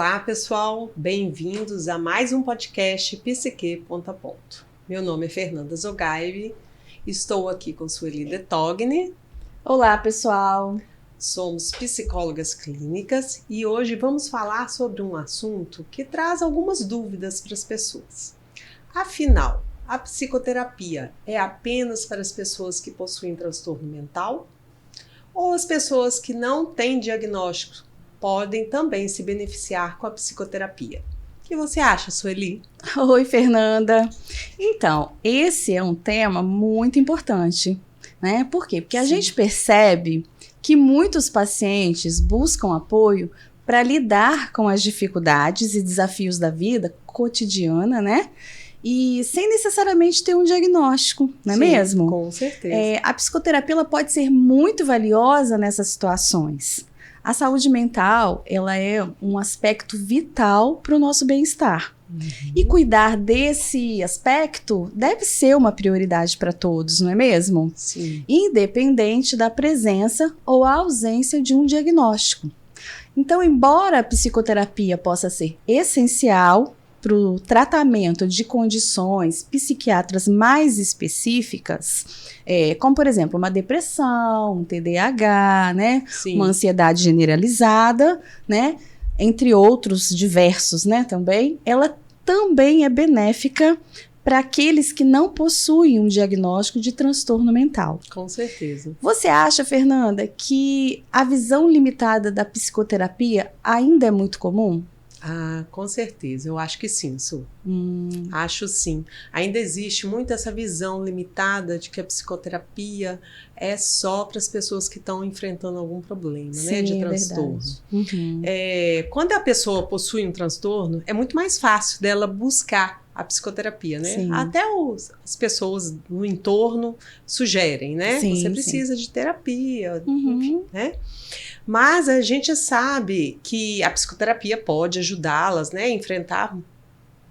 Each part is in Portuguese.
Olá, pessoal! Bem-vindos a mais um podcast Psique Ponto a Ponto. Meu nome é Fernanda Zogaib, estou aqui com Sueli Detogni. Olá, pessoal! Somos psicólogas clínicas e hoje vamos falar sobre um assunto que traz algumas dúvidas para as pessoas. Afinal, a psicoterapia é apenas para as pessoas que possuem transtorno mental? Ou as pessoas que não têm diagnóstico podem também se beneficiar com a psicoterapia? O que você acha, Sueli? Oi, Fernanda! Então, esse é um tema muito importante, né? Por quê? Porque a gente percebe que muitos pacientes buscam apoio para lidar com as dificuldades e desafios da vida cotidiana, né? E sem necessariamente ter um diagnóstico, não é mesmo? Com certeza. A psicoterapia ela pode ser muito valiosa nessas situações. A saúde mental, ela é um aspecto vital para o nosso bem-estar. E cuidar desse aspecto deve ser uma prioridade para todos, não é mesmo? Sim. Independente da presença ou a ausência de um diagnóstico. Então, embora a psicoterapia possa ser essencial para o tratamento de condições psiquiátricas mais específicas, como, por exemplo, uma depressão, um TDAH, né? Sim. Uma ansiedade generalizada, né? Entre outros diversos, né? Também, ela também é benéfica para aqueles que não possuem um diagnóstico de transtorno mental. Com certeza. Você acha, Fernanda, que a visão limitada da psicoterapia ainda é muito comum? Ah, com certeza. Eu acho que sim, Su. Acho sim. Ainda existe muito essa visão limitada de que a psicoterapia é só para as pessoas que estão enfrentando algum problema, Sim, né, de é transtorno. Uhum. Quando a pessoa possui um transtorno, é muito mais fácil dela buscar a psicoterapia, né? Sim. Até as pessoas no entorno sugerem, né? Sim, você precisa de terapia, Uhum. enfim, né? Mas a gente sabe que a psicoterapia pode ajudá-las, né, a enfrentar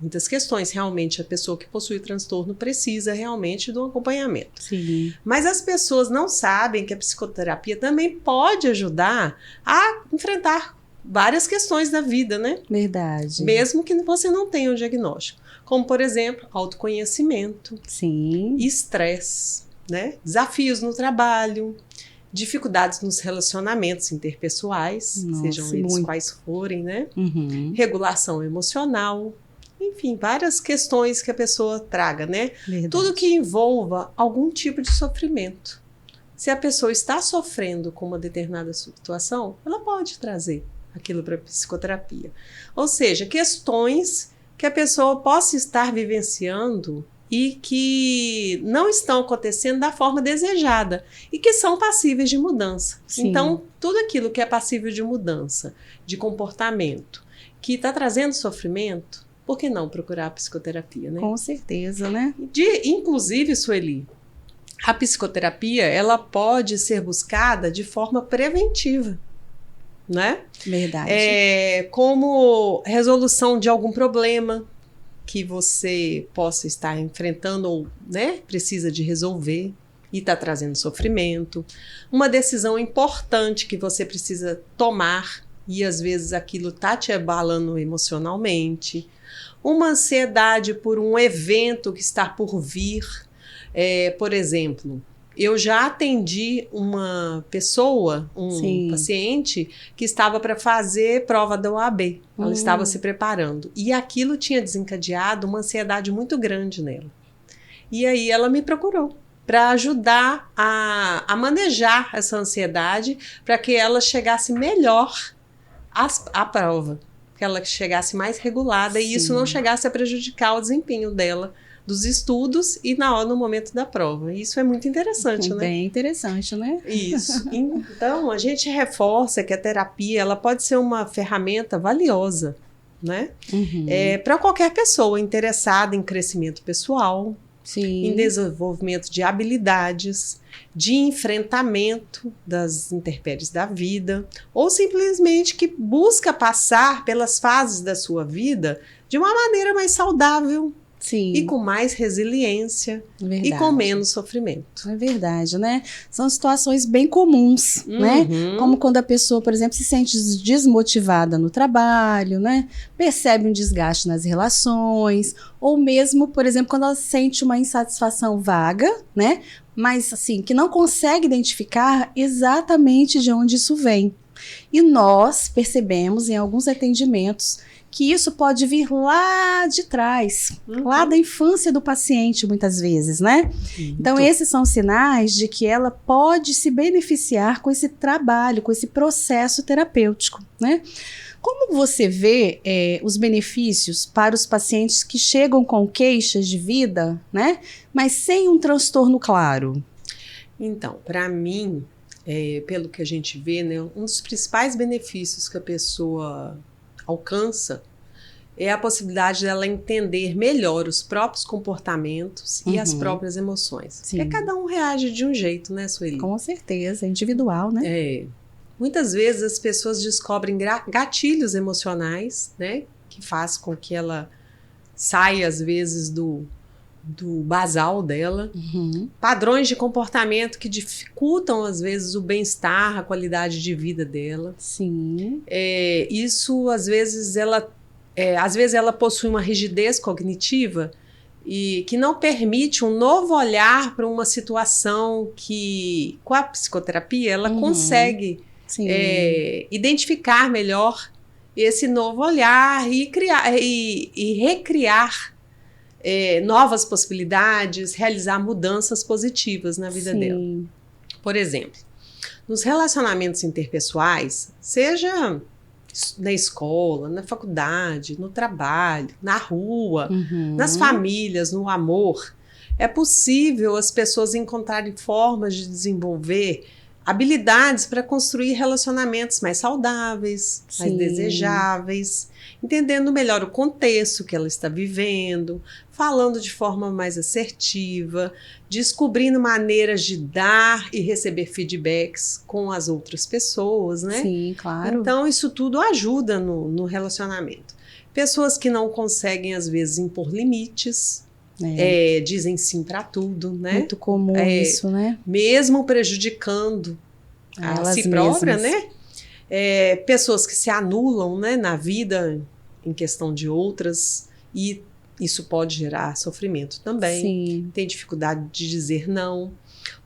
muitas questões. Realmente, a pessoa que possui o transtorno precisa realmente de um acompanhamento. Sim. Mas as pessoas não sabem que a psicoterapia também pode ajudar a enfrentar várias questões da vida, né? Verdade. Mesmo que você não tenha um diagnóstico. Como, por exemplo, autoconhecimento, Sim. estresse, né? Desafios no trabalho, dificuldades nos relacionamentos interpessoais, Nossa, sejam eles muito. quais forem, né? Uhum. Regulação emocional, enfim, várias questões que a pessoa traga, né? Verdade. Tudo que envolva algum tipo de sofrimento. Se a pessoa está sofrendo com uma determinada situação, ela pode trazer aquilo para a psicoterapia. Ou seja, questões que a pessoa possa estar vivenciando e que não estão acontecendo da forma desejada e que são passíveis de mudança. Sim. Então, tudo aquilo que é passível de mudança, de comportamento, que está trazendo sofrimento, por que não procurar a psicoterapia, né? Com certeza, né? Inclusive, Sueli, a psicoterapia ela pode ser buscada de forma preventiva, né? Verdade. Como resolução de algum problema que você possa estar enfrentando ou, né, precisa de resolver e está trazendo sofrimento. Uma decisão importante que você precisa tomar e às vezes aquilo está te abalando emocionalmente. Uma ansiedade por um evento que está por vir. Por exemplo, eu já atendi uma pessoa, Sim. paciente, que estava para fazer prova da OAB. Ela estava se preparando. E aquilo tinha desencadeado uma ansiedade muito grande nela. E aí ela me procurou para ajudar a manejar essa ansiedade para que ela chegasse melhor à prova. Que ela chegasse mais regulada. Sim. E isso não chegasse a prejudicar o desempenho dela dos estudos e no momento da prova. Isso é muito interessante, né? Bem interessante, né? Isso. Então, a gente reforça que a terapia ela pode ser uma ferramenta valiosa, né? Uhum. Para qualquer pessoa interessada em crescimento pessoal, Sim. em desenvolvimento de habilidades, de enfrentamento das intempéries da vida, ou simplesmente que busca passar pelas fases da sua vida de uma maneira mais saudável, Sim. E com mais resiliência Verdade. e com menos sofrimento. É verdade, né? São situações bem comuns, né? Como quando a pessoa, por exemplo, se sente desmotivada no trabalho, né? Percebe um desgaste nas relações, ou mesmo, por exemplo, quando ela sente uma insatisfação vaga, né? Mas, assim, que não consegue identificar exatamente de onde isso vem. E nós percebemos em alguns atendimentos que isso pode vir lá de trás, lá da infância do paciente, muitas vezes, né? Então, esses são sinais de que ela pode se beneficiar com esse trabalho, com esse processo terapêutico, né? Como você vê os benefícios para os pacientes que chegam com queixas de vida, né? Mas sem um transtorno claro? Então, para mim, pelo que a gente vê, né, um dos principais benefícios que a pessoa alcança é a possibilidade dela entender melhor os próprios comportamentos e as próprias emoções. Sim. Porque cada um reage de um jeito, né, Sueli? Com certeza, é individual, né? Muitas vezes as pessoas descobrem gatilhos emocionais, né, que faz com que ela saia, às vezes, do basal dela. Padrões de comportamento que dificultam, às vezes, o bem-estar, a qualidade de vida dela. Sim. Isso, às vezes, ela possui uma rigidez cognitiva e que não permite um novo olhar para uma situação que, com a psicoterapia, ela consegue identificar melhor esse novo olhar e criar e recriar novas possibilidades, realizar mudanças positivas na vida dela. Por exemplo, nos relacionamentos interpessoais, seja na escola, na faculdade, no trabalho, na rua, nas famílias, no amor, é possível as pessoas encontrarem formas de desenvolver habilidades para construir relacionamentos mais saudáveis, mais desejáveis, entendendo melhor o contexto que ela está vivendo, falando de forma mais assertiva, descobrindo maneiras de dar e receber feedbacks com as outras pessoas, né? Sim, claro. Então, isso tudo ajuda no relacionamento. Pessoas que não conseguem, às vezes, impor limites, dizem sim para tudo, né? Muito comum isso, né? Mesmo prejudicando a si própria, né? Pessoas que se anulam, né, na vida em questão de outras, e isso pode gerar sofrimento também. Sim. Tem dificuldade de dizer não.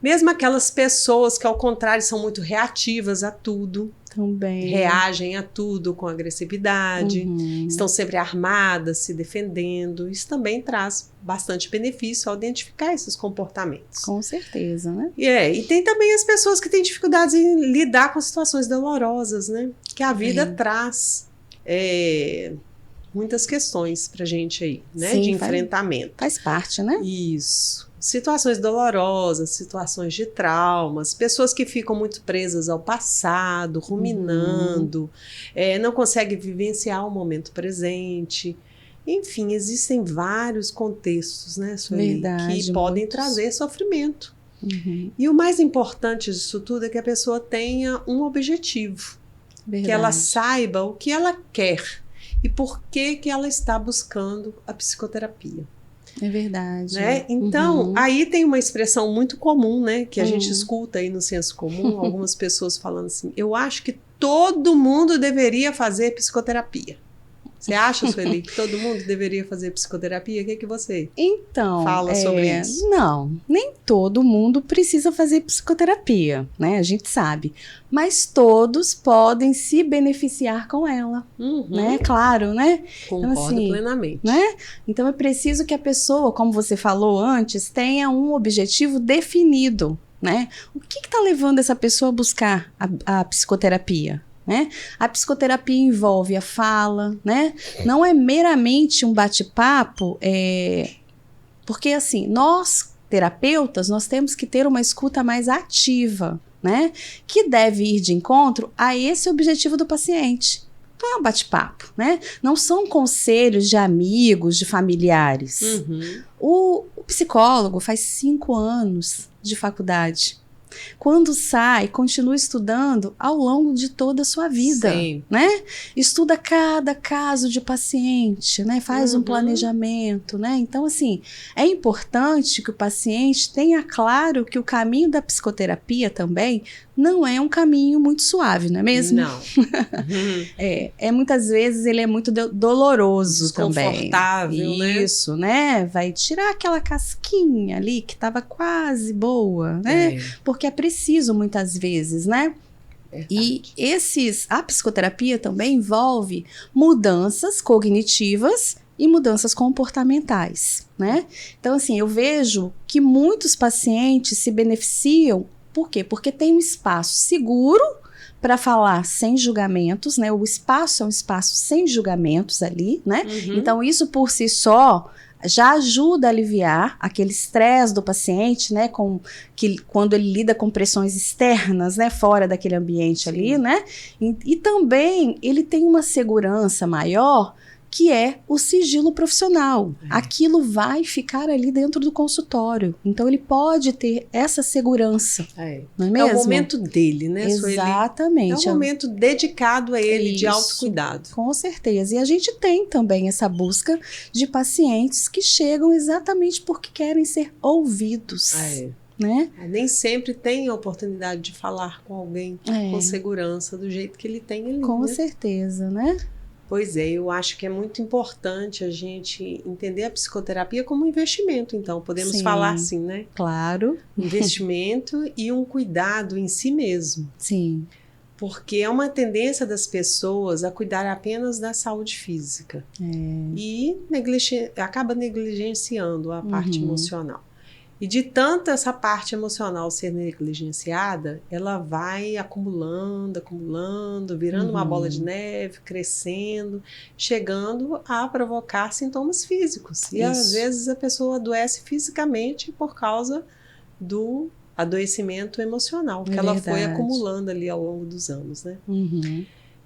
Mesmo aquelas pessoas que, ao contrário, são muito reativas a tudo. Também. Reagem a tudo com agressividade, estão sempre armadas, se defendendo. Isso também traz bastante benefício ao identificar esses comportamentos. Com certeza, né? E tem também as pessoas que têm dificuldades em lidar com situações dolorosas, né? Que a vida traz muitas questões pra gente aí, né? Sim, de enfrentamento. Faz parte, né? Isso. Situações dolorosas, situações de traumas, pessoas que ficam muito presas ao passado, ruminando, não conseguem vivenciar o momento presente. Enfim, existem vários contextos, né, Sueli, que podem trazer sofrimento. E o mais importante disso tudo é que a pessoa tenha um objetivo. Verdade. Que ela saiba o que ela quer e por que ela está buscando a psicoterapia. É verdade. Né? Então, aí tem uma expressão muito comum, né, que a gente escuta aí no senso comum, algumas pessoas falando assim, eu acho que todo mundo deveria fazer psicoterapia. Você acha, Sueli, que todo mundo deveria fazer psicoterapia? O que você fala sobre isso? Não, nem todo mundo precisa fazer psicoterapia, né? A gente sabe. Mas todos podem se beneficiar com ela, né? Claro, né? Concordo então, assim, plenamente. Né? Então é preciso que a pessoa, como você falou antes, tenha um objetivo definido, né? O que está levando essa pessoa a buscar a psicoterapia? Né? A psicoterapia envolve a fala, né? Não é meramente um bate-papo, porque assim, nós terapeutas, nós temos que ter uma escuta mais ativa, né? Que deve ir de encontro a esse objetivo do paciente. Não é um bate-papo, né? Não são conselhos de amigos, de familiares. O psicólogo faz 5 anos de faculdade. Quando sai, continua estudando ao longo de toda a sua vida, Sim. né? Estuda cada caso de paciente, né? Faz um planejamento, né? Então, assim, é importante que o paciente tenha claro que o caminho da psicoterapia também não é um caminho muito suave, não é mesmo? Não. Muitas vezes ele é muito doloroso também. Desconfortável, né? Isso, né? Vai tirar aquela casquinha ali que estava quase boa, né? Porque é preciso muitas vezes, né? E a psicoterapia também envolve mudanças cognitivas e mudanças comportamentais, né? Então, assim, eu vejo que muitos pacientes se beneficiam. Por quê? Porque tem um espaço seguro para falar sem julgamentos, né? O espaço é um espaço sem julgamentos ali, né? Então, isso por si só já ajuda a aliviar aquele estresse do paciente, né? Quando ele lida com pressões externas, né? Fora daquele ambiente ali, né? E também ele tem uma segurança maior, que é o sigilo profissional. Aquilo vai ficar ali dentro do consultório. Então, ele pode ter essa segurança. Não é mesmo? É o momento dele, né? Exatamente. É um momento dedicado a ele, Isso, de autocuidado. Com certeza. E a gente tem também essa busca de pacientes que chegam exatamente porque querem ser ouvidos. Né? Nem sempre tem a oportunidade de falar com alguém com segurança, do jeito que ele tem ali. Com certeza, né? Pois é, eu acho que é muito importante a gente entender a psicoterapia como um investimento, então, podemos falar assim, né? Claro. Investimento e um cuidado em si mesmo. Sim. Porque é uma tendência das pessoas a cuidar apenas da saúde física. E acaba negligenciando a parte emocional. E de tanto essa parte emocional ser negligenciada, ela vai acumulando, virando uma bola de neve, crescendo, chegando a provocar sintomas físicos. E às vezes a pessoa adoece fisicamente por causa do adoecimento emocional que ela foi acumulando ali ao longo dos anos, né?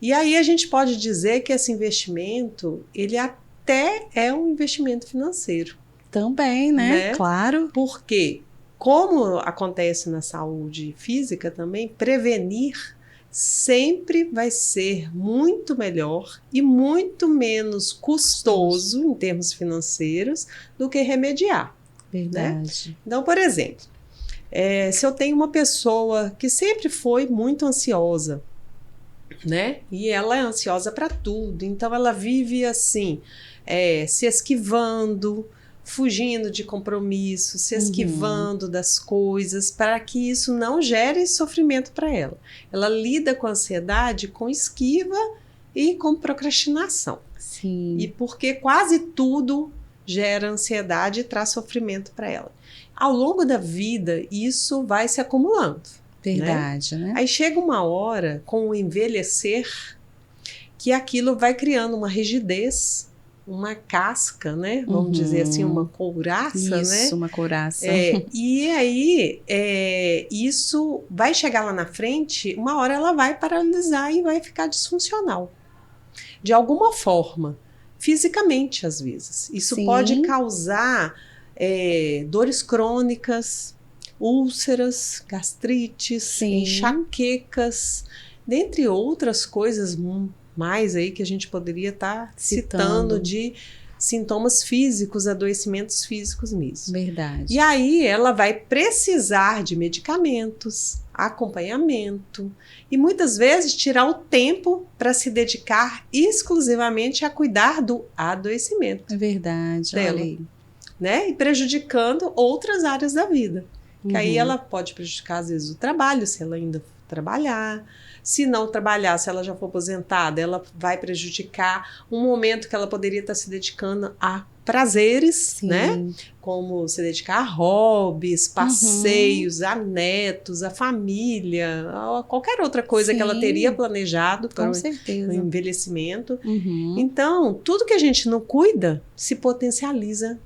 E aí a gente pode dizer que esse investimento, ele até é um investimento financeiro. Também, né? Claro. Porque, como acontece na saúde física também, prevenir sempre vai ser muito melhor e muito menos custoso em termos financeiros do que remediar. Verdade. Né? Então, por exemplo, se eu tenho uma pessoa que sempre foi muito ansiosa, né? E ela é ansiosa para tudo, então ela vive assim, se esquivando, fugindo de compromissos, se esquivando das coisas, para que isso não gere sofrimento para ela. Ela lida com a ansiedade com esquiva e com procrastinação. Sim. E porque quase tudo gera ansiedade e traz sofrimento para ela. Ao longo da vida, isso vai se acumulando. Verdade, né? Aí chega uma hora, com o envelhecer, que aquilo vai criando uma rigidez, uma casca, né? Vamos dizer assim, uma couraça, né? Isso, uma couraça. E aí, isso vai chegar lá na frente, uma hora ela vai paralisar e vai ficar disfuncional. De alguma forma, fisicamente às vezes. Isso pode causar dores crônicas, úlceras, gastrites, enxaquecas, dentre outras coisas mais aí que a gente poderia estar citando de sintomas físicos, adoecimentos físicos mesmo. Verdade. E aí ela vai precisar de medicamentos, acompanhamento e muitas vezes tirar o tempo para se dedicar exclusivamente a cuidar do adoecimento. É verdade, dela, olha aí. Né? E prejudicando outras áreas da vida. Que aí ela pode prejudicar às vezes o trabalho, se ela ainda trabalhar. Se não trabalhar, se ela já for aposentada, ela vai prejudicar um momento que ela poderia estar se dedicando a prazeres, né? Como se dedicar a hobbies, passeios, a netos, a família, a qualquer outra coisa que ela teria planejado para o envelhecimento. Então, tudo que a gente não cuida se potencializa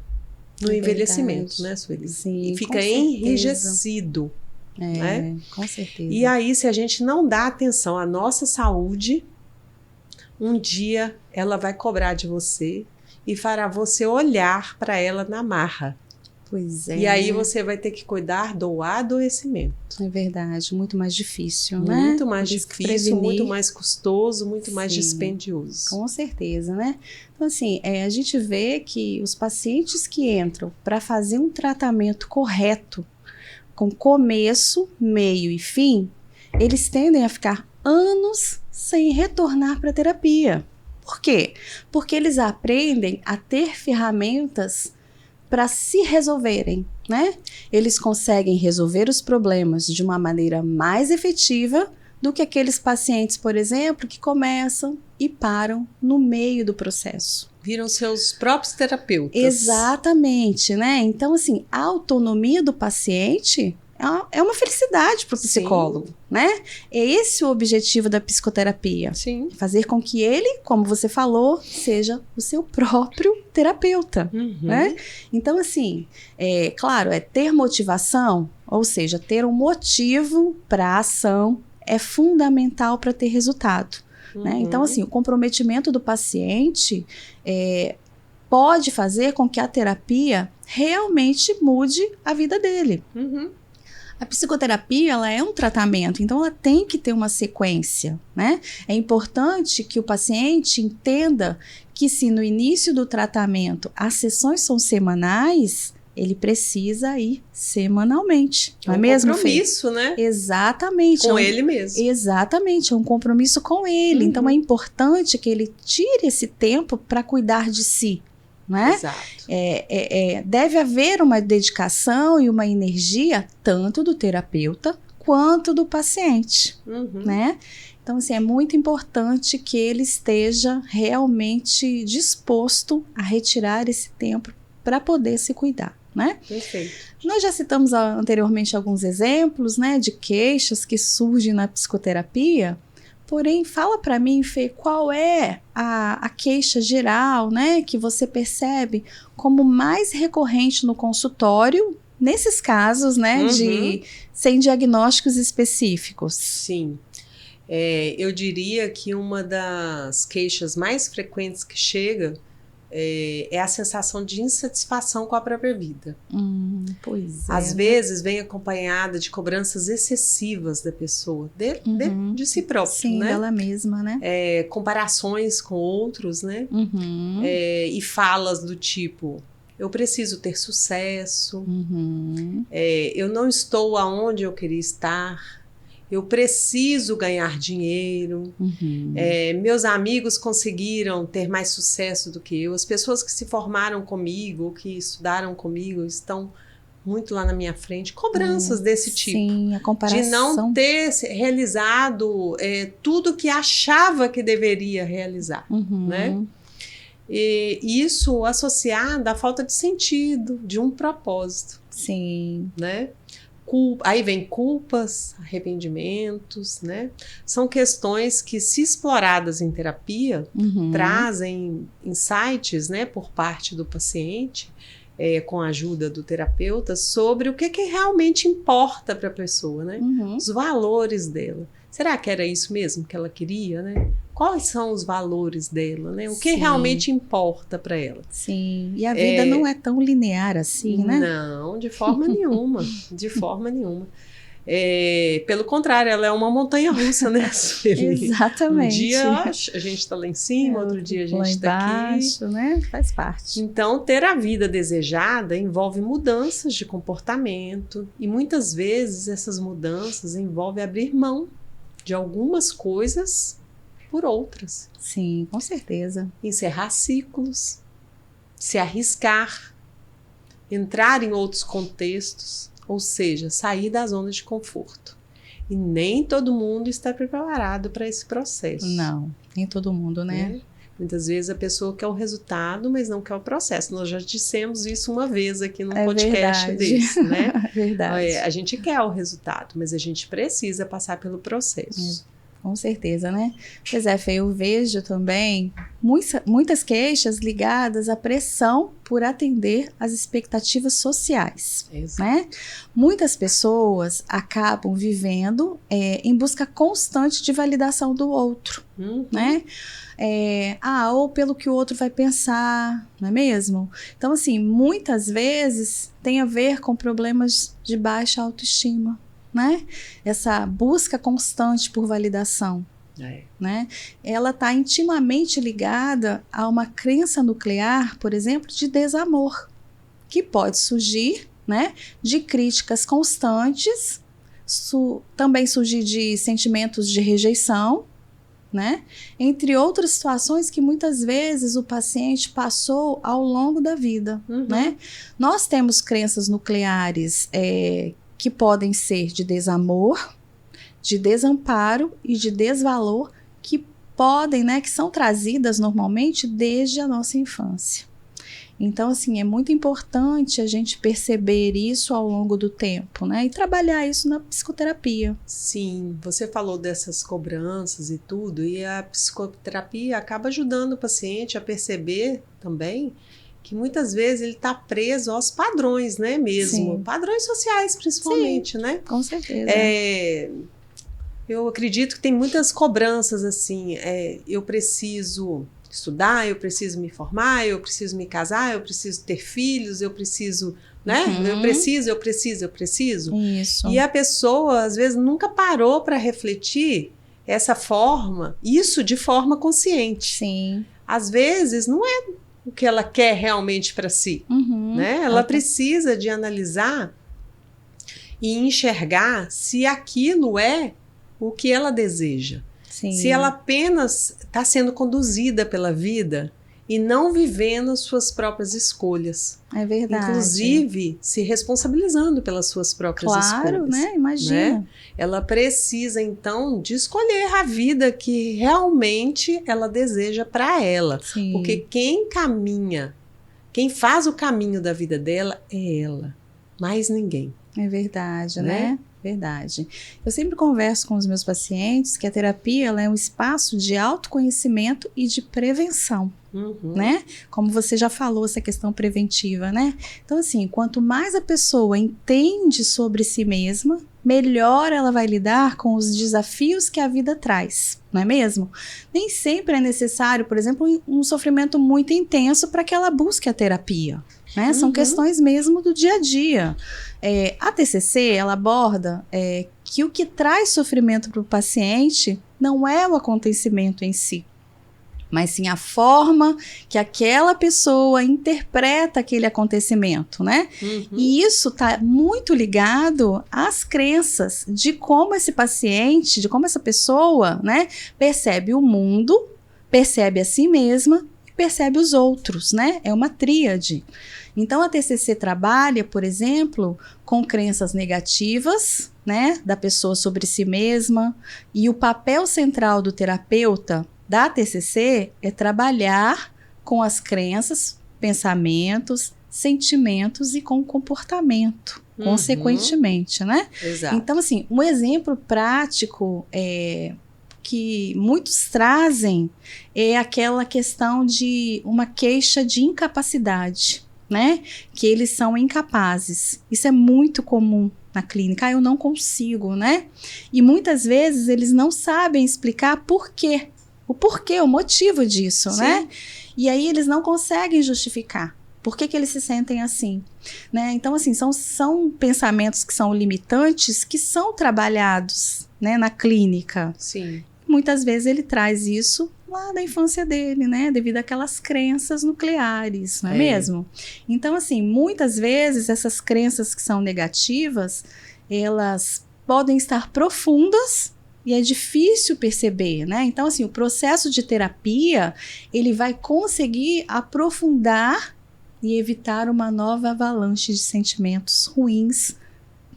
no envelhecimento, né, Sueli? Sim, e fica enrijecido. Né? Com certeza. E aí, se a gente não dá atenção à nossa saúde, um dia ela vai cobrar de você e fará você olhar para ela na marra. Pois é. E aí você vai ter que cuidar do adoecimento. É verdade, muito mais difícil, né? Muito mais Por isso que difícil, prevenir- muito mais custoso, muito mais Sim. dispendioso. Com certeza, né? Então, assim, a gente vê que os pacientes que entram para fazer um tratamento correto, com começo, meio e fim, eles tendem a ficar anos sem retornar para a terapia. Por quê? Porque eles aprendem a ter ferramentas para se resolverem, né? Eles conseguem resolver os problemas de uma maneira mais efetiva do que aqueles pacientes, por exemplo, que começam e param no meio do processo. Viram seus próprios terapeutas. Exatamente, né? Então, assim, a autonomia do paciente é uma felicidade para o psicólogo, né? É esse o objetivo da psicoterapia. Sim. Fazer com que ele, como você falou, seja o seu próprio terapeuta, né? Então, assim, claro, ter motivação, ou seja, ter um motivo para a ação é fundamental para ter resultado, né? Então, assim, o comprometimento do paciente pode fazer com que a terapia realmente mude a vida dele. A psicoterapia, ela é um tratamento, então ela tem que ter uma sequência, né? É importante que o paciente entenda que se no início do tratamento as sessões são semanais, ele precisa ir semanalmente, não é mesmo, Fê? Compromisso, né? Exatamente. Com ele mesmo. Exatamente, é um compromisso com ele. Então é importante que ele tire esse tempo para cuidar de si, né? Exato. Deve haver uma dedicação e uma energia tanto do terapeuta quanto do paciente, né? Então, assim, é muito importante que ele esteja realmente disposto a retirar esse tempo para poder se cuidar, né? Perfeito. Nós já citamos anteriormente alguns exemplos, né, de queixas que surgem na psicoterapia. Porém, fala para mim, Fê, qual é a queixa geral, né, que você percebe como mais recorrente no consultório, nesses casos, né, sem diagnósticos específicos? Sim. Eu diria que uma das queixas mais frequentes que chega é a sensação de insatisfação com a própria vida. Pois é. Às vezes vem acompanhada de cobranças excessivas da pessoa, de si própria. Sim, né? dela mesma, né? Comparações com outros, né? E falas do tipo: eu preciso ter sucesso, eu não estou aonde eu queria estar, eu preciso ganhar dinheiro, meus amigos conseguiram ter mais sucesso do que eu, as pessoas que se formaram comigo, que estudaram comigo, estão muito lá na minha frente. Cobranças desse tipo. Sim, a comparação. De não ter realizado tudo que achava que deveria realizar, né? E isso associado à falta de sentido, de um propósito. Sim. Né? Aí vem culpas, arrependimentos, né? São questões que, se exploradas em terapia, trazem insights, né, por parte do paciente, com a ajuda do terapeuta, sobre o que realmente importa para a pessoa, né? Os valores dela. Será que era isso mesmo que ela queria, né? Quais são os valores dela, né? O que realmente importa para ela? Sim, e a vida não é tão linear assim, né? Não, de forma nenhuma, de forma nenhuma. Pelo contrário, ela é uma montanha-russa, né, Sueli? Exatamente. Um dia a gente está lá em cima, outro dia a gente está aqui. Embaixo, né? Faz parte. Então, ter a vida desejada envolve mudanças de comportamento e muitas vezes essas mudanças envolvem abrir mão de algumas coisas por outras. Sim, com certeza. Encerrar ciclos, se arriscar, entrar em outros contextos, ou seja, sair da zona de conforto. E nem todo mundo está preparado para esse processo. Não, nem todo mundo, né? Muitas vezes a pessoa quer o resultado, mas não quer o processo. Nós já dissemos isso uma vez aqui num podcast desse, né? É verdade. A gente quer o resultado, mas a gente precisa passar pelo processo. Com certeza, né? Pois é, Fê, eu vejo também muitas queixas ligadas à pressão por atender às expectativas sociais, né? Muitas pessoas acabam vivendo em busca constante de validação do outro, né? Ou pelo que o outro vai pensar, não é mesmo? Então, assim, muitas vezes tem a ver com problemas de baixa autoestima, né? Essa busca constante por validação, né? Ela está intimamente ligada a uma crença nuclear, por exemplo, de desamor, que pode surgir, né, de críticas constantes, também surgir de sentimentos de rejeição, né? Entre outras situações que muitas vezes o paciente passou ao longo da vida, né? Nós temos crenças nucleares que podem ser de desamor, de desamparo e de desvalor, que podem, né, que são trazidas normalmente desde a nossa infância. Então, assim, é muito importante a gente perceber isso ao longo do tempo, né, e trabalhar isso na psicoterapia. Sim, você falou dessas cobranças e tudo, e a psicoterapia acaba ajudando o paciente a perceber também que muitas vezes ele está preso aos padrões, né, mesmo? Sim. Padrões sociais, principalmente, sim, né? Com certeza. Eu acredito que tem muitas cobranças, assim, eu preciso estudar, eu preciso me formar, eu preciso me casar, eu preciso ter filhos, eu preciso, né? Eu preciso. Isso. E a pessoa, às vezes, nunca parou para refletir isso de forma consciente. Sim. Às vezes, não é o que ela quer realmente para si, né? Ela precisa de analisar e enxergar se aquilo é o que ela deseja. Sim. Se ela apenas está sendo conduzida pela vida e não vivendo as suas próprias escolhas. É verdade. Inclusive, se responsabilizando pelas suas próprias escolhas. Claro, né? Imagina. Né? Ela precisa, então, de escolher a vida que realmente ela deseja para ela. Sim. Porque quem faz o caminho da vida dela é ela, mais ninguém. É verdade, né? Verdade. Eu sempre converso com os meus pacientes que a terapia ela é um espaço de autoconhecimento e de prevenção, né? Como você já falou, essa questão preventiva, né? Então, assim, quanto mais a pessoa entende sobre si mesma, melhor ela vai lidar com os desafios que a vida traz, não é mesmo? Nem sempre é necessário, por exemplo, um sofrimento muito intenso para que ela busque a terapia, né? São questões mesmo do dia a dia. A TCC, ela aborda que o que traz sofrimento para o paciente não é o acontecimento em si, mas sim a forma que aquela pessoa interpreta aquele acontecimento, né? E isso está muito ligado às crenças de como esse paciente, de como essa pessoa, né, percebe o mundo, percebe a si mesma e percebe os outros, né? É uma tríade. Então, a TCC trabalha, por exemplo, com crenças negativas, né, da pessoa sobre si mesma, e o papel central do terapeuta da TCC é trabalhar com as crenças, pensamentos, sentimentos e com o comportamento, consequentemente, né? Exato. Então, assim, um exemplo prático que muitos trazem é aquela questão de uma queixa de incapacidade, né? Que eles são incapazes. Isso é muito comum na clínica. Eu não consigo, né? E muitas vezes eles não sabem explicar por quê. O porquê, o motivo disso, né? E aí eles não conseguem justificar. Por que eles se sentem assim? Né? Então, assim, são pensamentos que são limitantes que são trabalhados, né, na clínica. Sim. Muitas vezes ele traz isso lá da infância dele, né? Devido àquelas crenças nucleares, não é mesmo? Então, assim, muitas vezes essas crenças que são negativas, elas podem estar profundas e é difícil perceber, né? Então, assim, o processo de terapia, ele vai conseguir aprofundar e evitar uma nova avalanche de sentimentos ruins,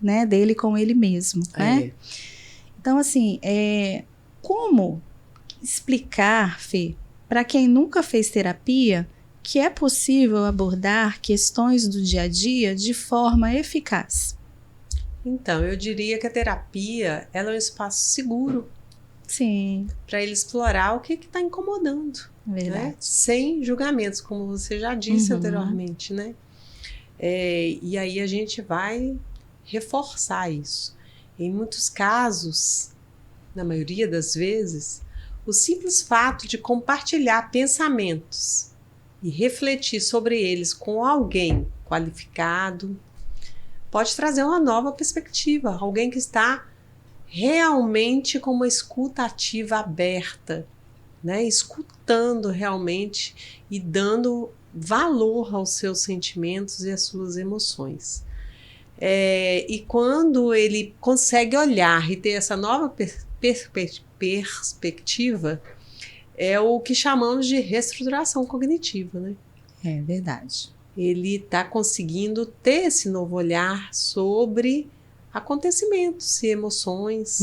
né? Dele com ele mesmo, né? Então, assim, como explicar, Fê, para quem nunca fez terapia, que é possível abordar questões do dia a dia de forma eficaz? Então, eu diria que a terapia ela é um espaço seguro Sim. Para ele explorar o que está incomodando. Verdade. Né? Sem julgamentos, como você já disse anteriormente, né? E aí a gente vai reforçar isso. Em muitos casos, na maioria das vezes, o simples fato de compartilhar pensamentos e refletir sobre eles com alguém qualificado pode trazer uma nova perspectiva, alguém que está realmente com uma escuta ativa aberta, né? Escutando realmente e dando valor aos seus sentimentos e às suas emoções. E quando ele consegue olhar e ter essa nova perspectiva, é o que chamamos de reestruturação cognitiva, né? É verdade. Ele está conseguindo ter esse novo olhar sobre acontecimentos e emoções,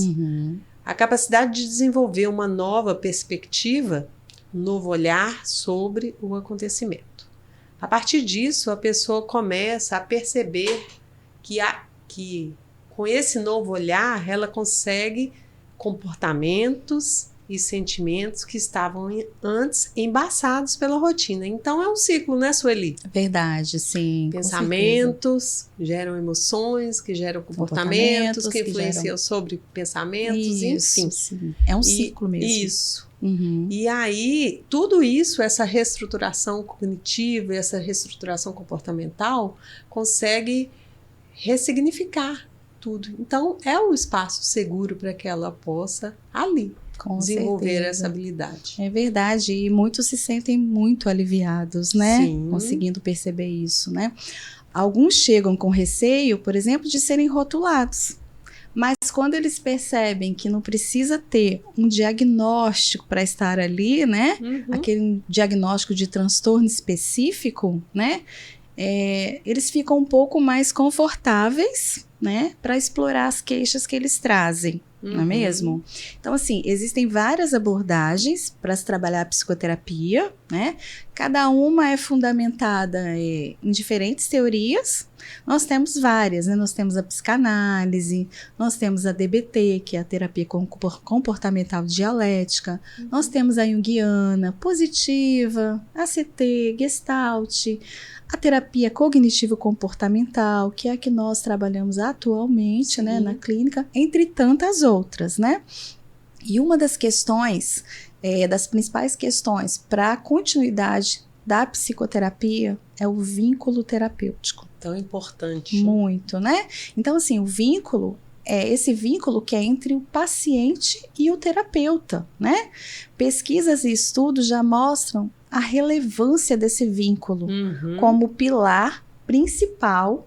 a capacidade de desenvolver uma nova perspectiva, um novo olhar sobre o acontecimento. A partir disso, a pessoa começa a perceber que com esse novo olhar, ela consegue comportamentos e sentimentos que estavam antes embaçados pela rotina. Então, é um ciclo, né, Sueli? Verdade, sim. Pensamentos geram emoções, que geram comportamentos, que influenciam sobre pensamentos, isso, enfim. Sim. É um ciclo mesmo. Isso. E aí, tudo isso, essa reestruturação cognitiva, essa reestruturação comportamental, consegue ressignificar tudo. Então, é um espaço seguro para que ela possa ali desenvolver essa habilidade. É verdade, e muitos se sentem muito aliviados, né? Sim. Conseguindo perceber isso, né? Alguns chegam com receio, por exemplo, de serem rotulados. Mas quando eles percebem que não precisa ter um diagnóstico para estar ali, né? Aquele diagnóstico de transtorno específico, né? Eles ficam um pouco mais confortáveis, né? Para explorar as queixas que eles trazem. Não é mesmo? Então, assim, existem várias abordagens para se trabalhar a psicoterapia, né? Cada uma é fundamentada em diferentes teorias. Nós temos várias, né? Nós temos a psicanálise, nós temos a DBT, que é a terapia comportamental dialética, nós temos a junguiana, positiva, ACT, Gestalt, a terapia cognitivo-comportamental, que é a que nós trabalhamos atualmente, né, na clínica, entre tantas outras, né? E uma das questões, das principais questões para a continuidade da psicoterapia é o vínculo terapêutico. Tão importante. Muito, né? Então, assim, o vínculo é esse vínculo que é entre o paciente e o terapeuta, né? Pesquisas e estudos já mostram a relevância desse vínculo como pilar principal,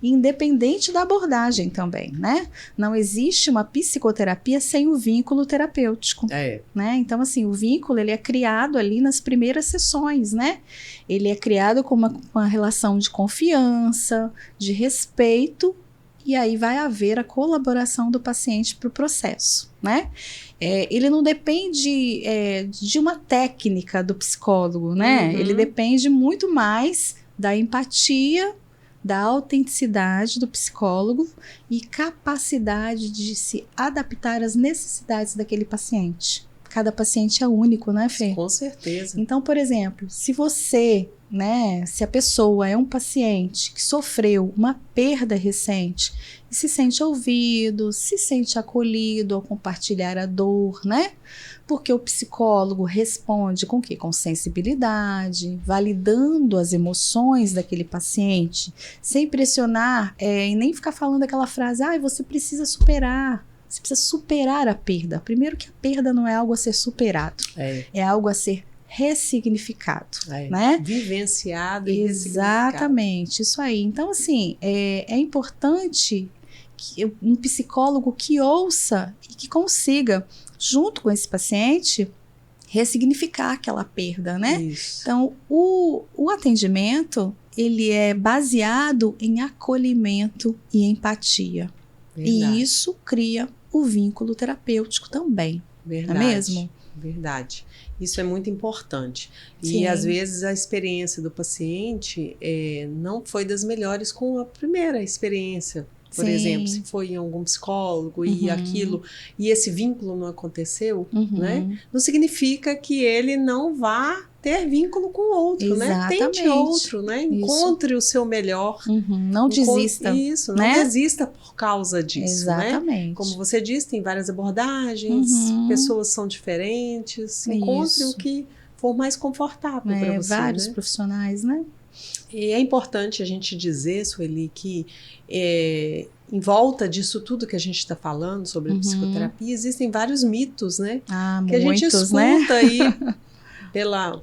independente da abordagem também, né? Não existe uma psicoterapia sem o vínculo terapêutico, né? Então, assim, o vínculo, ele é criado ali nas primeiras sessões, né? Ele é criado com uma relação de confiança, de respeito, e aí vai haver a colaboração do paciente para o processo, né? Ele não depende de uma técnica do psicólogo, né? Ele depende muito mais da empatia, da autenticidade do psicólogo e capacidade de se adaptar às necessidades daquele paciente. Cada paciente é único, né, Fê? Com certeza. Então, por exemplo, se você, né, se a pessoa é um paciente que sofreu uma perda recente e se sente ouvido, se sente acolhido ao compartilhar a dor, né? Porque o psicólogo responde com o quê? Com sensibilidade, validando as emoções daquele paciente, sem pressionar e nem ficar falando aquela frase, você precisa superar. Você precisa superar a perda. Primeiro que a perda não é algo a ser superado. É algo a ser ressignificado, né? Vivenciado e ressignificado. Exatamente, isso aí. Então, assim, é importante que um psicólogo que ouça e que consiga, junto com esse paciente, ressignificar aquela perda, né? Isso. Então, o atendimento, ele é baseado em acolhimento e empatia. Verdade. E isso cria o vínculo terapêutico também. Verdade. Não é mesmo? Verdade. Isso é muito importante. Sim. E às vezes a experiência do paciente não foi das melhores com a primeira experiência por Sim. exemplo, se foi em algum psicólogo e aquilo, e esse vínculo não aconteceu, né? Não significa que ele não vá ter vínculo com o outro, né? Tente Exatamente. outro, né? Encontre o seu melhor. Não desista. Isso, não né? desista por causa disso, né? Exatamente. Como você disse, tem várias abordagens, pessoas são diferentes, encontre o que for mais confortável para você. Vários né? profissionais, né? E é importante a gente dizer, Sueli, que em volta disso tudo que a gente está falando sobre psicoterapia, existem vários mitos, né? Que a gente escuta aí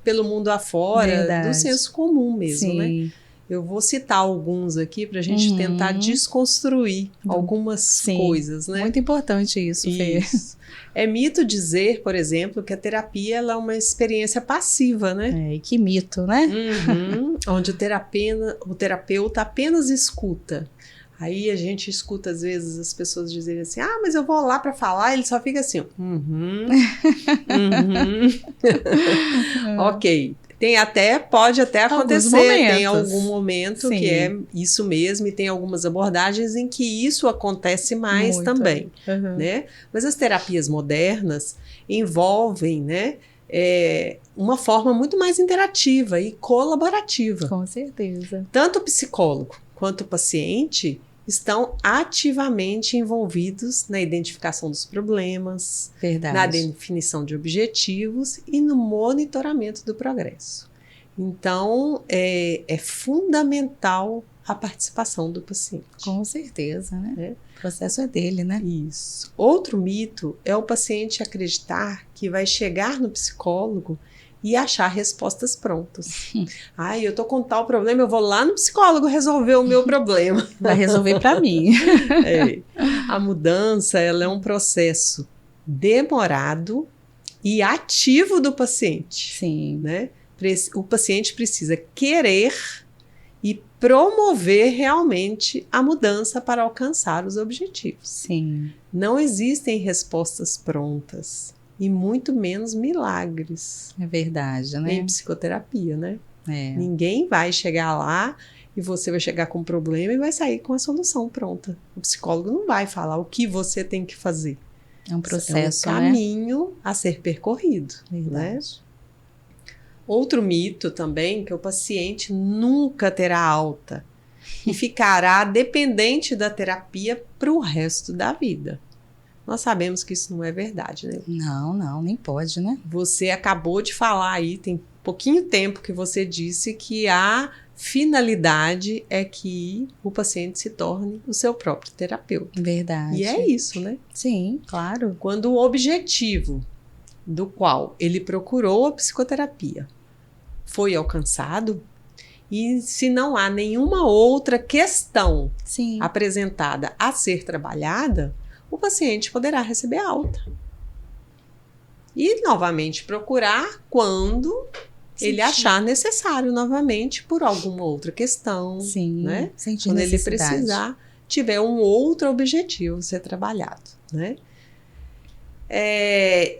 pelo mundo afora, Verdade. do senso comum mesmo, Sim. né? Eu vou citar alguns aqui para a gente tentar desconstruir algumas coisas, né? Muito importante isso, Fê. Isso. É mito dizer, por exemplo, que a terapia ela é uma experiência passiva, né? E que mito, né? Onde o terapeuta apenas escuta. Aí a gente escuta, às vezes, as pessoas dizerem assim, mas eu vou lá para falar, ele só fica assim, ok. Pode até acontecer, tem algum momento que é isso mesmo, e tem algumas abordagens em que isso acontece mais também, né? Mas as terapias modernas envolvem, né, uma forma muito mais interativa e colaborativa. Com certeza. Tanto o psicólogo quanto o paciente estão ativamente envolvidos na identificação dos problemas, na definição de objetivos e no monitoramento do progresso. Então, é fundamental a participação do paciente. Com certeza, né? O processo é dele, né? Isso. Outro mito é o paciente acreditar que vai chegar no psicólogo e achar respostas prontas. Eu tô com tal problema, eu vou lá no psicólogo resolver o meu problema. Vai resolver para mim. A mudança, ela é um processo demorado e ativo do paciente. Sim. Né? O paciente precisa querer e promover realmente a mudança para alcançar os objetivos. Sim. Não existem respostas prontas. E muito menos milagres. É verdade, né? Em psicoterapia, né? Ninguém vai chegar lá e você vai chegar com um problema e vai sair com a solução pronta. O psicólogo não vai falar o que você tem que fazer. É um processo, é um caminho a ser percorrido. Né? Outro mito também, que o paciente nunca terá alta e ficará dependente da terapia para o resto da vida. Nós sabemos que isso não é verdade, né? Não, nem pode, né? Você acabou de falar aí, tem pouquinho tempo que você disse que a finalidade é que o paciente se torne o seu próprio terapeuta. Verdade. E é isso, né? Sim, claro. Quando o objetivo do qual ele procurou a psicoterapia foi alcançado, e se não há nenhuma outra questão apresentada a ser trabalhada, o paciente poderá receber alta. E, novamente, procurar quando ele achar necessário, novamente, por alguma outra questão. Né? Quando ele precisar, tiver um outro objetivo a ser trabalhado. Né?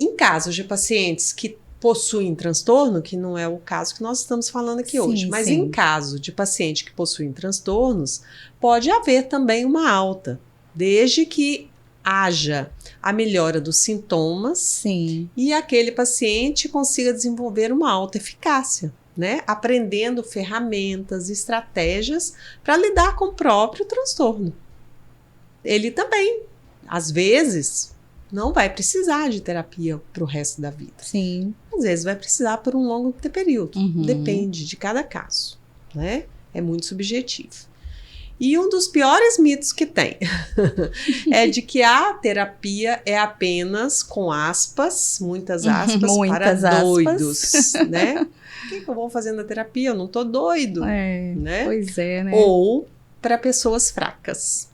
Em casos de pacientes que possuem transtorno, que não é o caso que nós estamos falando aqui hoje, mas em caso de paciente que possuem transtornos, pode haver também uma alta, desde que haja a melhora dos sintomas e aquele paciente consiga desenvolver uma alta eficácia, né? Aprendendo ferramentas, estratégias para lidar com o próprio transtorno. Ele também, às vezes, não vai precisar de terapia para o resto da vida. Às vezes vai precisar por um longo período. Depende de cada caso, né? É muito subjetivo. E um dos piores mitos que tem é de que a terapia é apenas, com aspas, muitas aspas, para doidos, né? O que eu vou fazer na terapia? Eu não tô doido, né? Pois é, né? Ou para pessoas fracas.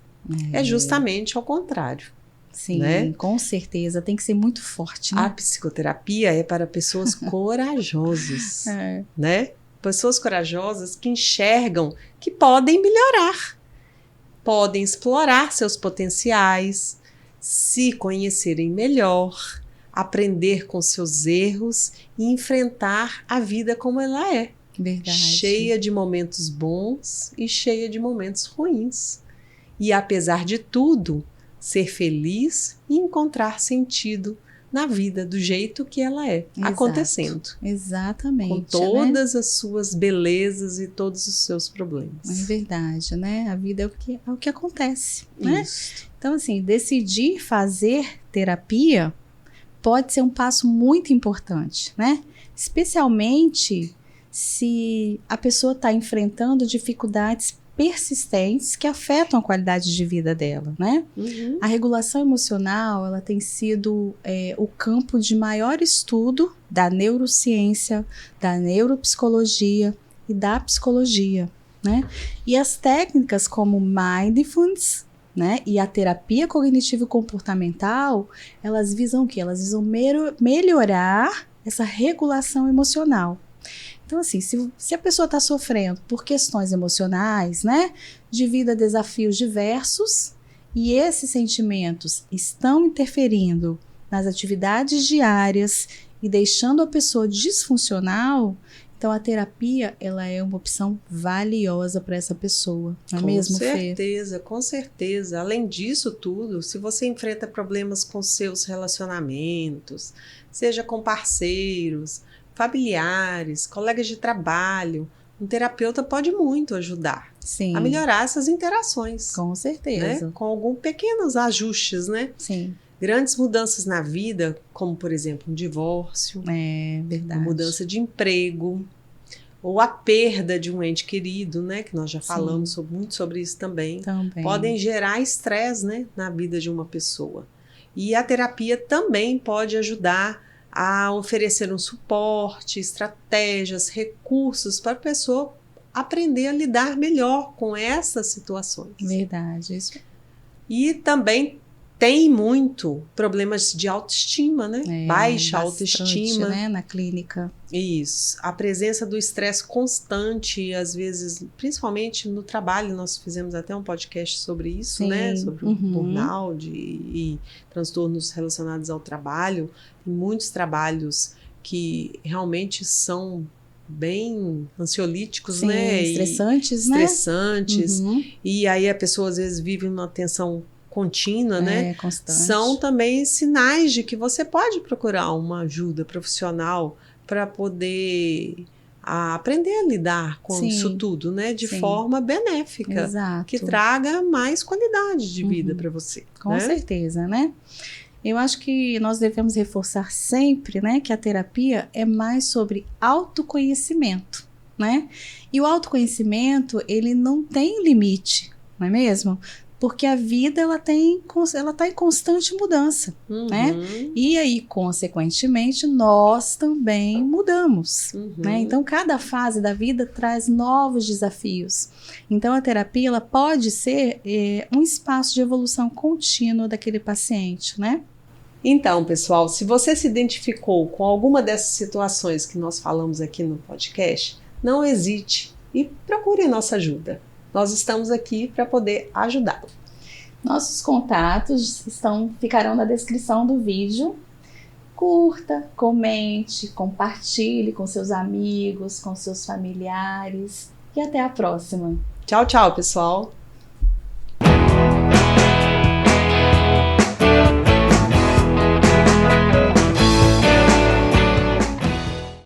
É justamente ao contrário. Né? Com certeza. Tem que ser muito forte, né? A psicoterapia é para pessoas corajosas, né? Pessoas corajosas que enxergam que podem melhorar, podem explorar seus potenciais, se conhecerem melhor, aprender com seus erros e enfrentar a vida como ela é. Verdade. Cheia de momentos bons e cheia de momentos ruins. e, apesar de tudo, ser feliz e encontrar sentido na vida do jeito que ela é, acontecendo. Exatamente. Com todas as suas belezas e todos os seus problemas. É verdade, né? A vida é o que acontece, né? Isso. Então, assim, decidir fazer terapia pode ser um passo muito importante, né? Especialmente se a pessoa está enfrentando dificuldades persistentes que afetam a qualidade de vida dela, né? Uhum. A regulação emocional, ela tem sido o campo de maior estudo da neurociência, da neuropsicologia e da psicologia, né? E as técnicas como mindfulness, né, e a terapia cognitivo-comportamental, elas visam o quê? Elas visam melhorar essa regulação emocional. Então, assim, se a pessoa está sofrendo por questões emocionais, né, devido a desafios diversos, e esses sentimentos estão interferindo nas atividades diárias e deixando a pessoa disfuncional, então a terapia, ela é uma opção valiosa para essa pessoa, não é mesmo, Fê? Com certeza, com certeza. Além disso tudo, se você enfrenta problemas com seus relacionamentos, seja com parceiros, familiares, colegas de trabalho, um terapeuta pode muito ajudar a melhorar essas interações. Com certeza. Né? Com alguns pequenos ajustes, né? Sim. Grandes mudanças na vida, como, por exemplo, um divórcio, é verdade, uma mudança de emprego, ou a perda de um ente querido, né? Que nós já falamos muito sobre isso também. Podem gerar estresse, né? Na vida de uma pessoa. E a terapia também pode ajudar a oferecer um suporte, estratégias, recursos para a pessoa aprender a lidar melhor com essas situações. Verdade, isso. E também tem muito problemas de autoestima, né? Baixa autoestima, né? Na clínica. Isso. A presença do estresse constante, às vezes, principalmente no trabalho, nós fizemos até um podcast sobre isso, né? Sobre o burnout e transtornos relacionados ao trabalho. Tem muitos trabalhos que realmente são bem ansiolíticos, né? Estressantes, Estressantes. E aí a pessoa às vezes vive uma tensão contínua, né? Constante. São também sinais de que você pode procurar uma ajuda profissional para poder aprender a lidar com isso tudo, né? De forma benéfica. Exato. Que traga mais qualidade de vida para você. Com certeza, né? Eu acho que nós devemos reforçar sempre, né, que a terapia é mais sobre autoconhecimento, né? E o autoconhecimento, ele não tem limite, não é mesmo? Porque a vida, ela tá em constante mudança, né? E aí, consequentemente, nós também mudamos, né? Então, cada fase da vida traz novos desafios. Então, a terapia, ela pode ser um espaço de evolução contínua daquele paciente, né? Então, pessoal, se você se identificou com alguma dessas situações que nós falamos aqui no podcast, não hesite e procure a nossa ajuda. Nós estamos aqui para poder ajudá-lo. Nossos contatos ficarão na descrição do vídeo. Curta, comente, compartilhe com seus amigos, com seus familiares. E até a próxima. Tchau, tchau, pessoal!